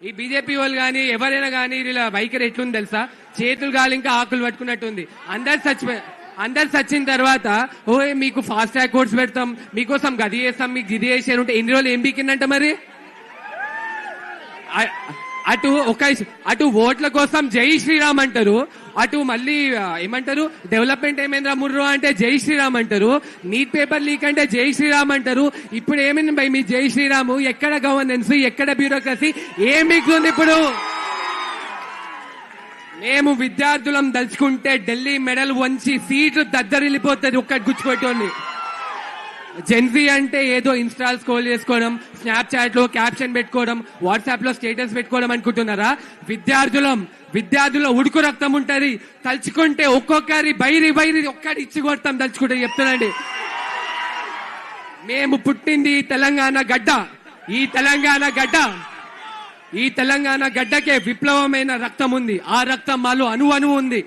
ఈ బీజేపీ వాళ్ళు కానీ ఎవరైనా కానీ ఇలా వైఖరి ఎట్లుంది తెలుసా? చేతులు గాలి ఇంకా ఆకులు పట్టుకున్నట్టుంది. అందరు చచ్చిన తర్వాత ఓ మీకు ఫాస్ట్ ట్రాక్ కోర్ట్స్ పెడతాం, మీకోసం గది చేస్తాం, మీకు గిది చేసారు ఉంటే ఎన్ని రోజులు ఏం బీకిందంట మరి? అటు ఓట్ల కోసం జై శ్రీరామ్ అంటారు, అటు మళ్ళీ ఏమంటారు డెవలప్మెంట్ ఏమైందా ముర్రో అంటే జై శ్రీరామ్ అంటారు, నీట్ పేపర్ లీక్ అంటే జై శ్రీరామ్ అంటారు. ఇప్పుడు ఏమైంది భయ్ మీ జై శ్రీరామ్? ఎక్కడ గవర్నెన్స్, ఎక్కడ బ్యూరోక్రసీ, ఏం మిగులుంది ఇప్పుడు? మేము విద్యార్థులం దలుచుకుంటే ఢిల్లీ మెడల్ వంచి సీట్లు దద్దరిల్లిపోతుంది ఒక్కటి గుచ్చుకోవటోని. జెన్జీ అంటే ఏదో ఇన్స్టాల్ స్క్రోల్ చేసుకోవడం, స్నాప్చాట్ లో క్యాప్షన్ పెట్టుకోవడం, వాట్సాప్ లో స్టేటస్ పెట్టుకోవడం అనుకుంటున్నారా? విద్యార్థుల ఉడుకు రక్తం ఉంటది. తలుచుకుంటే ఒక్కొక్కరి బైరి ఒక్కడి ఇచ్చి కొడతాం తలుచుకుంటే చెప్తానండి. మేము పుట్టింది తెలంగాణ గడ్డ. ఈ తెలంగాణ గడ్డకే విప్లవమైన రక్తం ఉంది. ఆ రక్తం మాలో అణువు ఉంది.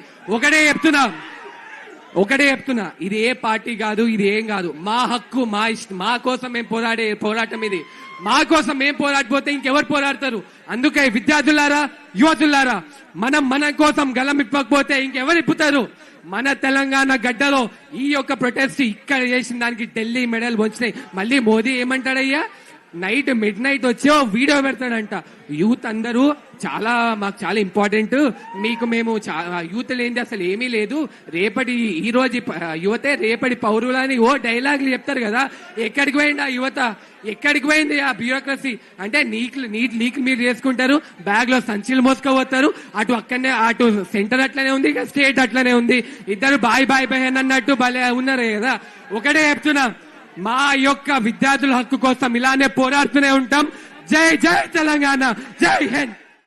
ఒకటే చెప్తున్నా, ఇది ఏ పార్టీ కాదు, ఇది ఏం కాదు. మా హక్కు, మా ఇష్టం, మా కోసం మేము పోరాడే పోరాటం ఇది. మా కోసం మేము పోరాడిపోతే ఇంకెవరు పోరాడతారు? అందుకే విద్యార్థులారా, యువతులారా, మన కోసం గలం ఇప్పకపోతే ఇంకెవరు ఇప్పుతారు? మన తెలంగాణ గడ్డలో ఈ యొక్క ప్రొటెస్ట్ ఇక్కడ చేసిన దానికి ఢిల్లీ మెడల్ వచ్చినాయి. మళ్ళీ మోదీ ఏమంటాడయ్యా? మిడ్ నైట్ వచ్చి వీడియో పెడతాడంట. యూత్ అందరూ మాకు చాలా ఇంపార్టెంట్, మేము యూత్ లేనిది అసలు ఏమీ లేదు, ఈ రోజు యువతే రేపటి పౌరులని డైలాగులు చెప్తారు కదా. ఎక్కడికి పోయింది ఆ యువత? ఎక్కడికి పోయింది ఆ బ్యూరోక్రసీ? అంటే నీట్ లీక్ మీరు చేసుకుంటారు, బ్యాగ్ లో సంచులు మోసుకోపోతారు. అటు సెంటర్ అట్లనే ఉంది, స్టేట్ అట్లనే ఉంది. ఇద్దరు బాయ్ అన్నట్టు భలే ఉన్నారు కదా. ఒకటే చెప్తున్నా, మా యొక్క విద్యార్థుల హక్కు కోసం ఇలానే పోరాడుతూనే ఉంటాం. జై జై తెలంగాణ, జై హింద్.